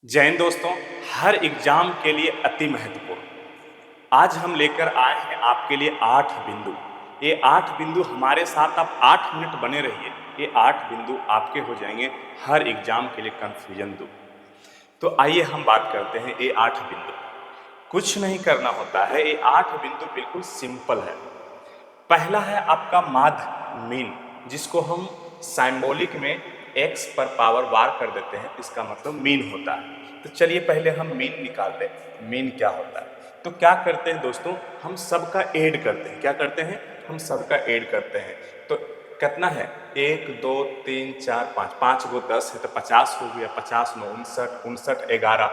जय हिंद दोस्तों। हर एग्जाम के लिए अति महत्वपूर्ण आज हम लेकर आए हैं आपके लिए 8 बिंदु। ये 8 बिंदु हमारे साथ आप 8 मिनट बने रहिए। ये 8 बिंदु आपके हो जाएंगे हर एग्जाम के लिए कंफ्यूजन दूर। तो आइए हम बात करते हैं ये 8 बिंदु। कुछ नहीं करना होता है, ये 8 बिंदु बिल्कुल सिंपल है। पहला है आपका माध्य मीन, जिसको हम सिंबॉलिक में x पर पावर वार कर देते हैं, इसका मतलब मीन होता है। तो चलिए पहले हम मीन निकाल लें। मीन क्या होता है? तो क्या करते हैं दोस्तों, हम सबका ऐड करते हैं। क्या करते हैं? हम सबका ऐड करते हैं। तो कितना है? 1 2 3 4 5, 5 गो 10 है तो 50 हो गया। 50 9 59, 59 11,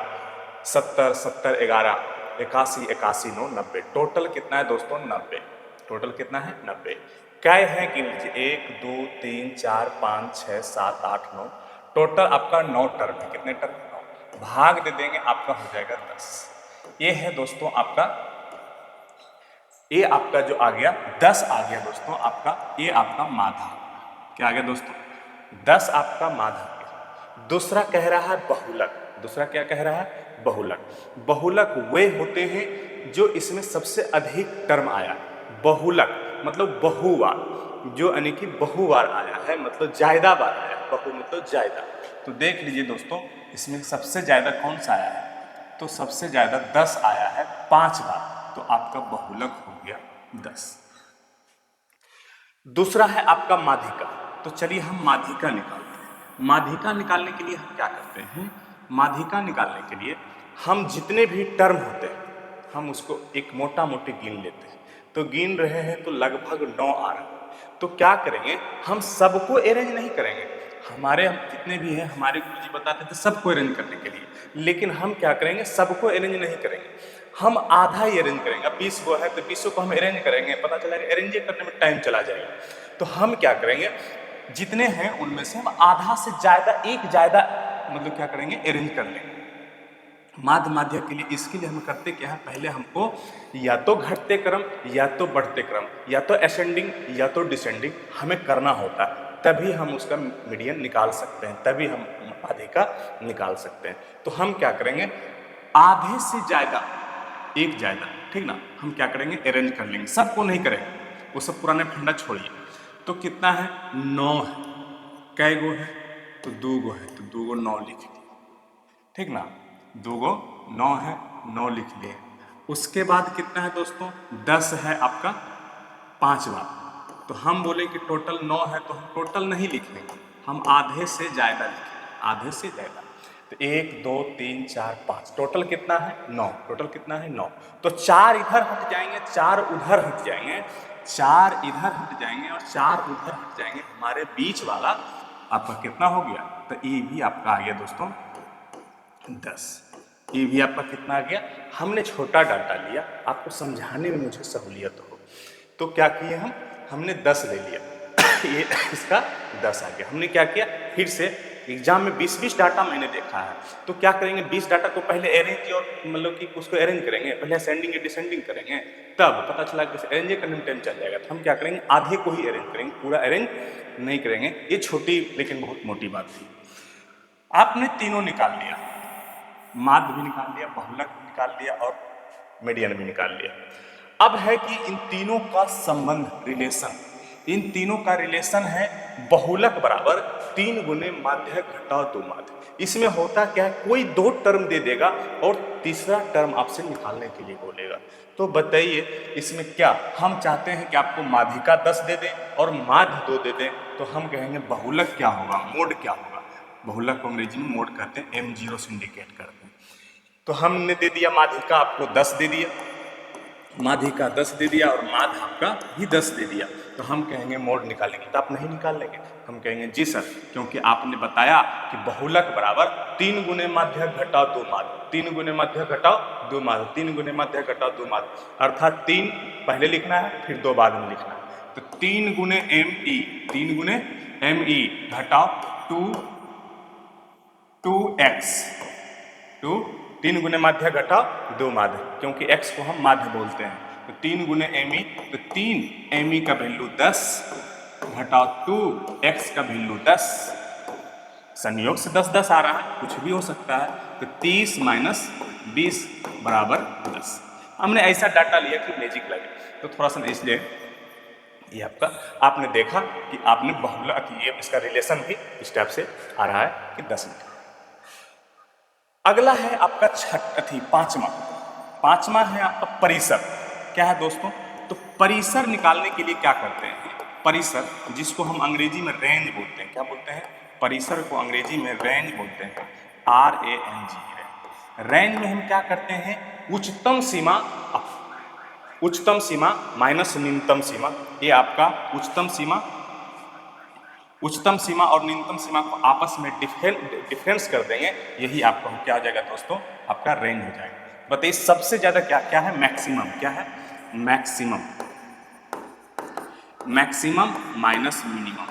70 70 11, 81 81 9 90। टोटल कितना है दोस्तों? 90। टोटल कितना है? 90। क्या है गिन लीजिए, 1 2 3 4 5 6 7 8 9। टोटल आपका 9 टर्म है। कितने टर्म? 9। भाग दे देंगे, आपका हो जाएगा 10। ये है दोस्तों आपका, ये आपका जो आ गया 10 आ गया दोस्तों आपका, ये आपका माधा। क्या आ गया दोस्तों? 10 आपका माधा आ गया। दूसरा कह रहा है बहुलक। दूसरा क्या कह रहा है? बहुलक। बहुलक वे होते हैं जो इसमें सबसे अधिक टर्म आया। बहुलक मतलब बहुवार, जो यानी कि बहुवार आया है, मतलब ज्यादा बार आया। बहु मतलब ज्यादा। तो देख लीजिए दोस्तों, इसमें सबसे ज्यादा कौन सा आया है? तो सबसे ज्यादा 10 आया है 5 बार। तो आपका बहुलक हो गया 10। दूसरा है आपका माध्यिका। तो चलिए हम माध्यिका निकालते हैं। माध्यिका निकालने के लिए हम क्या करते हैं? माध्यिका निकालने के लिए हम जितने भी टर्म होते हैं, हम उसको एक मोटा मोटी गिन लेते हैं। तो गिन रहे हैं तो लगभग 9 आ रहा है। तो क्या करेंगे, हम सबको अरेंज नहीं करेंगे। हमारे जितने भी हैं, हमारे गुरुजी बताते थे सबको अरेंज करने के लिए, लेकिन हम क्या करेंगे, सबको अरेंज नहीं करेंगे। हम आधा ही अरेंज करेंगे। अब 20 गो है तो 20 को हम अरेंज करेंगे, पता चला कि अरेंज करने में टाइम चला जाएगा। तो हम क्या करेंगे, जितने हैं उनमें से हम आधा से ज्यादा, एक ज्यादा मतलब क्या करेंगे, अरेंज कर लेंगे माध्य माध्य के लिए। इसके लिए हम करते क्या है, पहले हमको या तो घटते क्रम या तो बढ़ते क्रम, या तो असेंडिंग या तो डिसेंडिंग हमें करना होता है। तभी हम उसका मीडियन निकाल सकते हैं, तभी हम माध्यिका निकाल सकते हैं। तो हम क्या करेंगे, आधे से ज्यादा, एक ज्यादा, ठीक ना, हम क्या करेंगे, अरेंज कर लेंगे। सबको नहीं करेंगे, वो सब पुराने फंडा छोड़िए। तो कितना है? 9 है। कै गो है? तो 2 गो है। तो 2 गो 9 लिख दिए, ठीक ना। 2 गो 9 है, 9 लिख दिए। उसके बाद कितना है दोस्तों? 10 है आपका 5 बार। तो हम बोले कि टोटल 9 है, तो हम टोटल नहीं लिखेंगे, हम आधे से ज्यादा लिखेंगे। आधे से ज्यादा। तो 1 2 3 4 5, टोटल कितना है? 9। टोटल कितना है? 9। तो 4 इधर हट जाएंगे, 4 उधर हट जाएंगे, 4 इधर हट जाएंगे और 4 उधर हट जाएंगे। हमारे बीच वाला आपका कितना हो गया? तो ये भी आपका आ गया दोस्तों 10। ये भी आपका कितना आ गया? हमने छोटा डाटा लिया, आपको समझाने में मुझे सहूलियत हो। तो क्या किए हम, हमने 10 ले लिया ये इसका 10 आ गया। हमने क्या किया, फिर से एग्जाम में 20-20 डाटा मैंने देखा है। तो क्या करेंगे, 20 डाटा को पहले अरेंज, और मतलब कि उसको अरेंज करेंगे, पहले असेंडिंग या डिसेंडिंग करेंगे। तब पता चला कि अरेंज करने में टाइम चल जाएगा। तो हम क्या करेंगे, आधे को ही अरेंज करेंगे, पूरा अरेंज नहीं करेंगे। ये छोटी लेकिन बहुत मोटी बात थी। आपने तीनों निकाल लिया, माध्य भी निकाल लिया, बहुलक भी निकाल लिया और मीडियन भी निकाल लिया। अब है कि इन तीनों का संबंध, रिलेशन, इन तीनों का रिलेशन है बहुलक बराबर 3 गुने माध्य घटाओ 2 माध्य। इसमें होता क्या है, कोई 2 टर्म दे देगा और तीसरा टर्म आपसे निकालने के लिए बोलेगा। तो बताइए इसमें क्या, हम चाहते हैं कि आपको माध्यिका 10 दे दें और माध्य 2 दे दें, तो हम कहेंगे बहुलक क्या होगा, मोड क्या होगा। बहुलक को अंग्रेजी में मोड कहते हैं, M0 से इंडिकेट करते हैं। तो हमने दे दिया माध्यिका आपको 10 दे दिया, माध्यिका 10 दे दिया और माध्य आपका भी 10 दे दिया। तो हम कहेंगे मोड निकालेंगे, तो आप नहीं निकाल लेंगे। हम कहेंगे जी सर, क्योंकि आपने बताया कि बहुलक बराबर 3 गुने माध्य घटाओ 2 माध्य, 3 गुने माध्य घटाओ 2 माध्य, 3 गुने माध्य घटाओ 2 माध्य, अर्थात 3 पहले लिखना है फिर 2 बाद में लिखना है। तो 3 गुने ME, 3 गुने ME घटाओ 2x, 3 गुने माध्य घटाओ 2 माध्य, क्योंकि x को हम माध्य बोलते हैं। तो 3 गुने ME, तो 3 ME का वैल्यू 10 घटाओ 2 x का वैल्यू 10, संयोग से 10 10 आ रहा है, कुछ भी हो सकता है। तो 30 माइनस 20 बराबर 10। हमने ऐसा डाटा लिया कि मैजिक लगे, तो थोड़ा सा इसलिए ये आपका आपने देखा कि आपने बहुला कि ये इसका रिलेशन भी इस टाइप से आ रहा है कि 10 निकला। अगला है आपका पांचवा है आपका परिसर। क्या है दोस्तों? तो परिसर निकालने के लिए क्या करते हैं? परिसर, जिसको हम अंग्रेजी में रेंज बोलते हैं, क्या बोलते हैं? परिसर को अंग्रेजी में रेंज बोलते हैं, RANG। रेंज में हम क्या करते हैं? उच्चतम सीमा माइनस न्यूनतम सीमा। ये आपका उच्चतम सीमा और न्यूनतम सीमा को आपस में डिफरेंस कर देंगे, यही आपका क्या हो जाएगा दोस्तों? आपका रेंज हो जाएगा। बताइए सबसे ज्यादा क्या क्या है? मैक्सिमम। क्या है? Maximum minus minimum.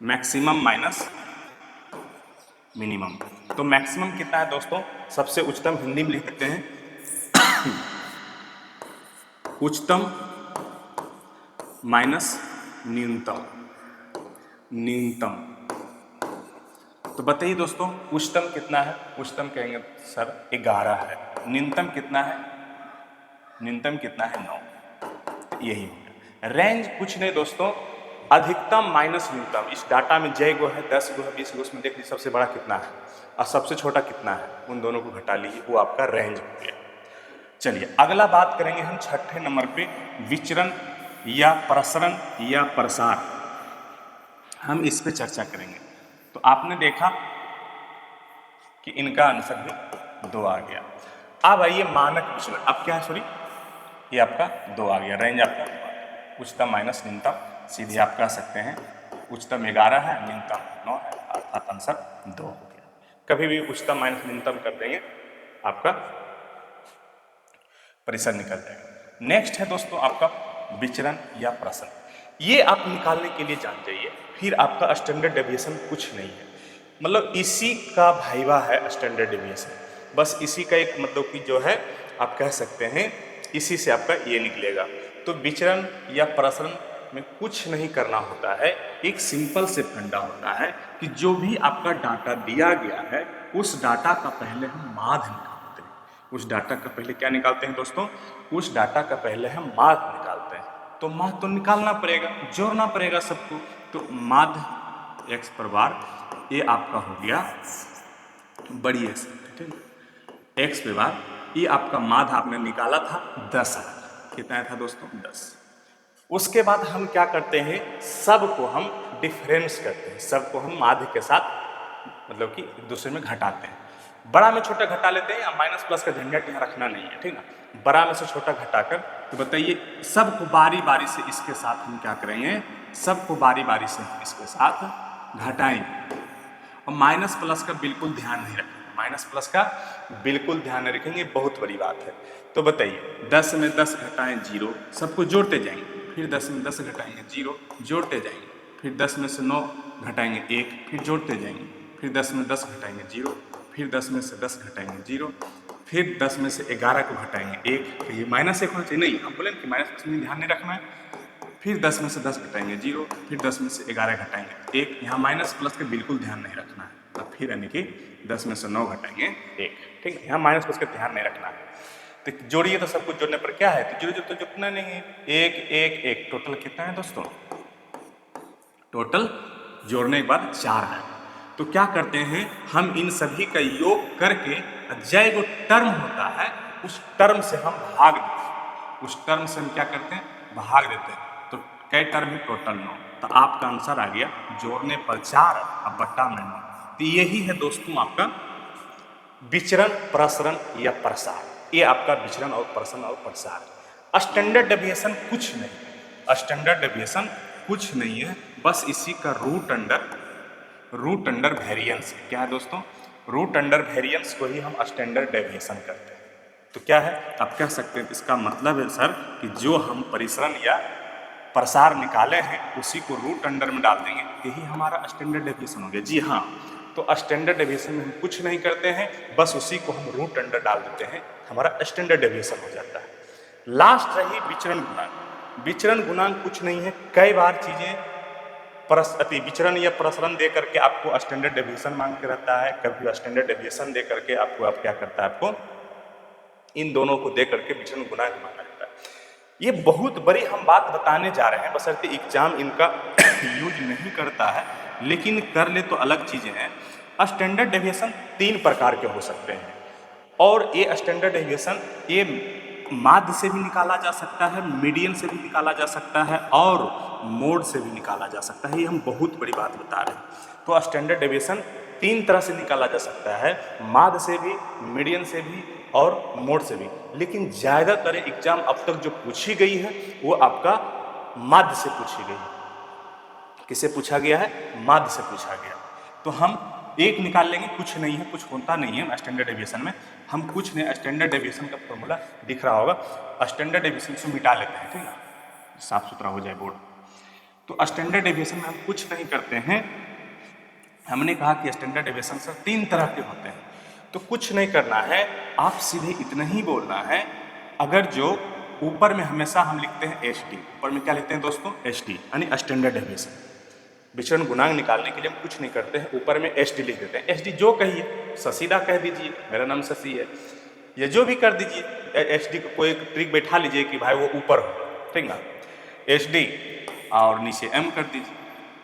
Maximum minus minimum. तो मैक्सिमम कितना है दोस्तों? सबसे उच्चतम हिंदी में लिख सकते हैं उच्चतम माइनस न्यूनतम। तो बताइए दोस्तों उच्चतम कितना है? उच्चतम कहेंगे सर 11 है। न्यूनतम कितना है? न्यूनतम कितना है? 9। यही हो गया रेंज। कुछ नहीं दोस्तों, अधिकतम माइनस न्यूनतम। इस डाटा में जय गो है, 10 गो है, 20 गो, उसमें देख लीजिए सबसे बड़ा कितना है और सबसे छोटा कितना है, उन दोनों को घटा लीजिए, वो आपका रेंज हो गया। चलिए अगला बात करेंगे हम छठे नंबर पे, विचरण या प्रसरण या प्रसार। हम इस पे चर्चा करेंगे। तो आपने देखा कि इनका आंसर भी 2 आ गया। अब आइए मानक विचलन। अब क्या है? सॉरी, ये आपका 2 आ गया। रेंज आपका 2 आ गया। उच्चतम माइनस न्यूनतम, सीधे आप कह सकते हैं उच्चतम 11 है, न्यूनतम 9 है, अर्थात आंसर 2 हो गया। कभी भी उच्चतम माइनस न्यूनतम कर देंगे, आपका परिसर निकल जाएगा। नेक्स्ट है दोस्तों आपका विचरण या प्रसरण। ये आप निकालने के लिए जान जाइए। फिर आपका स्टैंडर्ड डेविएशन कुछ नहीं है, मतलब इसी का भाईवा है स्टैंडर्ड डेविएशन। बस इसी का एक मतलब कि जो है आप कह सकते हैं इसी से आपका ये निकलेगा। तो विचरण या प्रसरण में कुछ नहीं करना होता है, एक सिंपल से फंडा होता है कि जो भी आपका डाटा दिया गया है उस डाटा का पहले हम माध्य निकालते हैं। उस डाटा का पहले क्या निकालते हैं दोस्तों? उस डाटा का पहले हम माध्य निकालते हैं। तो माध्य तो निकालना पड़ेगा, जोड़ना पड़ेगा सबको। तो माध्य x पर बार, ये आपका हो गया बड़ी x, ठीक है, x पे बार। ये आपका माध्य आपने निकाला था 10 है। कितना था दोस्तों? 10। उसके बाद हम क्या करते हैं? सबको हम डिफरेंस करते हैं, सबको हम माध्य के साथ मतलब कि एक दूसरे में घटाते हैं। बड़ा में छोटा घटा लेते हैं, या माइनस प्लस का झंझट यहाँ रखना नहीं है, ठीक ना। बड़ा में से छोटा घटाकर, तो बताइए सबको बारी बारी से इसके साथ हम क्या करेंगे? सबको बारी बारी से हम इसके साथ घटाएंगे। और माइनस प्लस का बिल्कुल ध्यान नहीं रखेंगे, माइनस प्लस का बिल्कुल ध्यान नहीं रखेंगे, बहुत बड़ी बात है। तो बताइए 10 में 10 घटाएं 0, सबको जोड़ते जाएंगे। फिर 10 में 10 घटाएंगे 0, जोड़ते जाएंगे। फिर 10 में से 9 घटाएंगे 1, फिर जोड़ते जाएंगे। फिर 10 में 10 घटाएंगे 0, फिर 10 में से 10 घटाएंगे 0, फिर 10 में से 11 को घटाएंगे 1। ये माइनस 1 होना चाहिए, नहीं हम बोले कि माइनस प्लस में ध्यान नहीं रखना है। फिर 10 में से 10 घटाएंगे 0, फिर 10 में से 11 घटाएंगे 1। यहाँ माइनस प्लस का बिल्कुल ध्यान नहीं रखना है। अब फिर यानी कि 10 में से 9 घटाएंगे 1, ठीक है। यहाँ माइनस प्लस का ध्यान नहीं रखना है। तो जोड़िए, तो सब कुछ जोड़ने पर क्या है? तो जोड़िए तो जोड़ना नहीं है। 1 1 1, टोटल कितना है दोस्तों? टोटल जोड़ने के बाद 4 है। तो क्या करते हैं हम? इन सभी का योग करके जो टर्म होता है उस टर्म से हम भाग देते हैं। उस टर्म से हम क्या करते हैं? भाग देते हैं। तो कई टर्म है? टोटल 9। तो आपका आंसर आ गया जोड़ने पर 4 और बट्टा में 9। तो यही है दोस्तों आपका विचरण, प्रसरण या प्रसार। ये आपका विचरण और प्रसरण और प्रसार। स्टैंडर्ड डेविएशन कुछ नहीं है, स्टैंडर्ड डेविएशन कुछ नहीं है, बस इसी का रूट अंडर वेरिएंस है। क्या है दोस्तों? रूट अंडर वेरिएंस को ही हम स्टैंडर्ड डेविएशन करते हैं। तो क्या है? आप कह सकते हैं इसका मतलब है सर कि जो हम परिसरण या प्रसार निकाले हैं उसी को रूट अंडर में डाल देंगे, यही हमारा स्टैंडर्ड डेविएशन हो गया। जी हाँ, तो स्टैंडर्ड डेविएशन में हम कुछ नहीं करते हैं, बस उसी को हम रूट अंडर डाल देते हैं, हमारा स्टैंडर्ड डेविएशन हो जाता है। लास्ट रही विचरण गुणांक। विचरण गुणांक कुछ नहीं है, कई बार चीजें विचरण या प्रसरण दे करके आपको स्टैंडर्ड डेविएशन मांग के रहता है, कभी स्टैंडर्ड डेविएशन दे करके आपको अब क्या करता है, आपको इन दोनों को दे करके विचरण गुणांक मांगा जाता है। ये बहुत बड़ी हम बात बताने जा रहे हैं, बशर्ते एग्जाम इनका यूज नहीं करता है, लेकिन कर ले तो अलग चीजें हैं। स्टैंडर्ड डेविएशन 3 प्रकार के हो सकते हैं और ये स्टैंडर्ड डेविएशन ये माध्य से भी निकाला जा सकता है, मीडियन से भी निकाला जा सकता है और मोड से भी निकाला जा सकता है। ये हम बहुत बड़ी बात बता रहे हैं। तो स्टैंडर्ड डेविएशन 3 तरह से निकाला जा सकता है, माध्य से भी, मीडियन से भी और मोड से भी। लेकिन ज़्यादातर एग्जाम अब तक जो पूछी गई है वो आपका माध्य से पूछी गई है। किससे पूछा गया है? माध्य से पूछा गया। तो हम एक निकाल लेंगे, कुछ नहीं है, कुछ होता नहीं है स्टैंडर्ड डेविएशन में। हम कुछ नहीं, स्टैंडर्ड डेविएशन का फॉर्मूला दिख रहा होगा, स्टैंडर्ड डेविएशन से मिटा लेते हैं, ठीक है, साफ सुथरा हो जाए बोर्ड। तो स्टैंडर्ड डेविएशन में हम कुछ नहीं करते हैं। हमने कहा कि स्टैंडर्ड डेविएशन सर 3 तरह के होते हैं, तो कुछ नहीं करना है, आप सीधे इतना ही बोलना है। अगर जो ऊपर में हमेशा हम लिखते हैं एच डी, ऊपर में क्या लिखते हैं दोस्तों? एच डी, यानी स्टैंडर्ड डेविएशन। विचरण गुणांक निकालने के लिए हम कुछ नहीं करते हैं, ऊपर में एच डी लिख देते हैं। एच डी जो कहिए, शशिदा कह दीजिए, मेरा नाम शशि है, या जो भी कर दीजिए। एच डी को कोई ट्रिक बैठा लीजिए कि भाई वो ऊपर हो, ठीक ना, एच डी और नीचे एम कर दीजिए।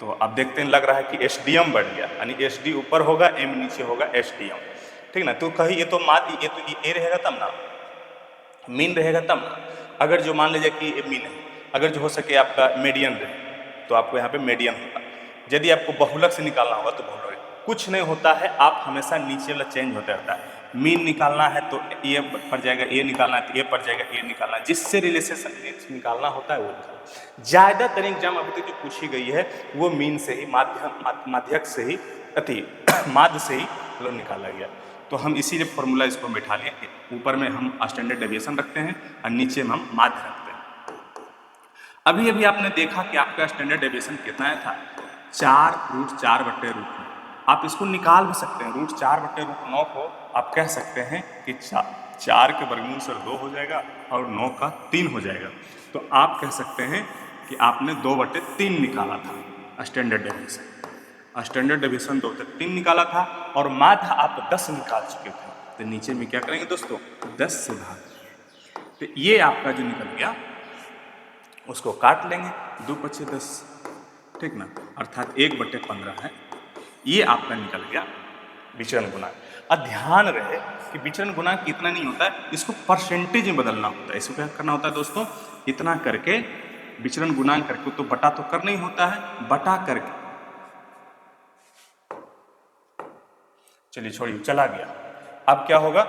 तो अब देखते हैं, लग रहा है कि एच डी एम बढ़ गया, यानी एच डी ऊपर होगा, एम नीचे होगा, एच डी एम, ठीक ना। तो कहीं ये तो माध्य, ये तो ए रहेगा तब ना, मीन रहेगा तब ना। अगर जो मान लीजिए कि मीन है, अगर जो हो सके आपका मीडियन रहे तो आपको यहाँ पे मीडियन होगा। यदि आपको बहुलक से निकालना होगा तो बहुलक। कुछ नहीं होता है, आप हमेशा नीचे वाला चेंज होता रहता है। मीन निकालना है तो ए पर जाएगा, ए निकालना है तो ए पर जाएगा, ए निकालना है, जिससे रिलेशन निकालना होता है वो निकालना। ज़्यादातर एग्जाम अभी तक जो पूछी गई है वो मीन से ही, माध्यक से ही, माध्य से ही निकाला गया। तो हम इसीलिए फॉर्मूला इसको बैठा लिए, ऊपर में हम स्टैंडर्ड डेविएशन रखते हैं और नीचे में हम माध्य रखते हैं। अभी अभी आपने देखा कि आपका स्टैंडर्ड डेविएशन कितना आया था? 4√4/√9। आप इसको निकाल भी सकते हैं। √4/√9 को आप कह सकते हैं कि 4 के वर्गमूल से 2 हो जाएगा और 9 का 3 हो जाएगा। तो आप कह सकते हैं कि आपने 2/3 निकाला था स्टैंडर्ड डेविएशन। स्टैंडर्ड डेविएशन 2/3 निकाला था और माध्य आप 10 निकाल चुके थे। तो नीचे में क्या करेंगे दोस्तों? 10 से भाग। तो ये आपका जो निकल गया उसको काट लेंगे, 2×5 = 10, ठीक ना, अर्थात 1/15 है। ये आपका निकल गया विचरण गुणांक। अब ध्यान रहे कि विचरण गुणांक इतना नहीं होता है, इसको परसेंटेज में बदलना होता है। इसको क्या करना होता है दोस्तों? इतना करके विचरण गुणांक करके, तो बटा तो करना ही होता है, बटा करके, चलिए छोड़िए, चला गया। अब क्या होगा?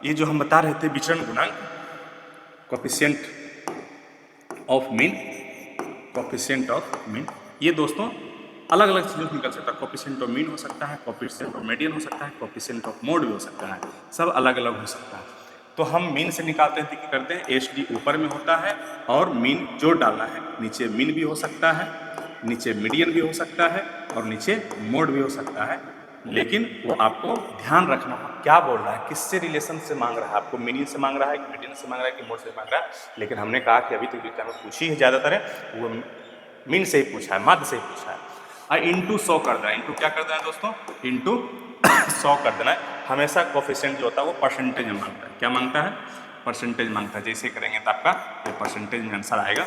ये जो हम बता रहे थे विचरण गुणांक, coefficient of mean, coefficient of mean, ये दोस्तों अलग अलग चीज़ों से निकल सकता है। कोएफिशिएंट ऑफ मीन हो सकता है, कोएफिशिएंट ऑफ मीडियन हो सकता है, कोएफिशिएंट ऑफ मोड भी हो सकता है, सब अलग अलग हो सकता है। तो हम मीन से निकालते हैं तो क्या करते हैं? एच डी ऊपर में होता है और मीन जोड़ डालना है। नीचे मीन भी हो सकता है, नीचे मीडियन भी हो सकता है और नीचे मोड भी हो सकता है। लेकिन वो आपको ध्यान रखना है क्या बोल रहा है, किससे रिलेशन से मांग रहा है, आपको मीनिंग से मांग रहा है कि मीडियन से मांग रहा है कि मोड से मांग रहा है। लेकिन हमने कहा कि अभी तक एग्जाम में पूछी है ज़्यादातर है वो मीन से ही पूछा है, माध्य से ही पूछा है। और इंटू 100 कर देना। इंटू क्या कर देना है दोस्तों? इंटू 100 कर देना है। हमेशा कोएफिशिएंट जो होता है वो परसेंटेज में मांगता है। क्या मांगता है? परसेंटेज मांगता है। जैसे करेंगे तो आपका ये परसेंटेज में आंसर आएगा,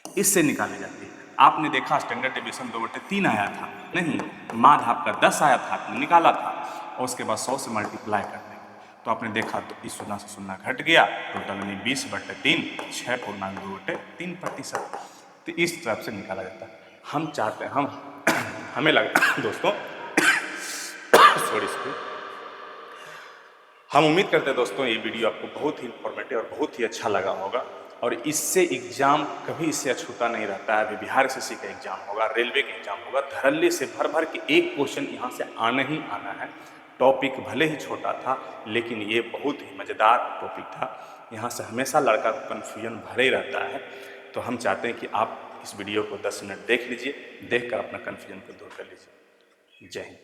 इससे निकाली जाती है। आपने देखा स्टैंडर्ड डेविएशन 2/3 आया था, नहीं, माध्य आपका 10 आया था, आपने निकाला था और उसके बाद 100 से मल्टीप्लाई कर देंगे तो आपने देखा तो इस 0 से 0 घट गया, टोटल में 20/3, 6.23%। तो इस तरफ से निकाला जाता है। हम चाहते हैं, हमें लगता है दोस्तों सॉरी, हम उम्मीद करते हैं दोस्तों ये वीडियो आपको बहुत ही इंफॉर्मेटिव और बहुत ही अच्छा लगा होगा और इससे एग्जाम कभी इससे अछूता नहीं रहता है। अभी बिहार एसएससी का एग्जाम होगा, रेलवे का एग्जाम होगा, धड़ल्ले से भर भर के एक क्वेश्चन यहाँ से आना ही आना है। टॉपिक भले ही छोटा था लेकिन ये बहुत ही मज़ेदार टॉपिक था। यहाँ से हमेशा लड़का को कन्फ्यूजन भरे रहता है। तो हम चाहते हैं कि आप इस वीडियो को 10 मिनट देख लीजिए, देखकर अपना कन्फ्यूजन को दूर कर लीजिए। जय हिंद।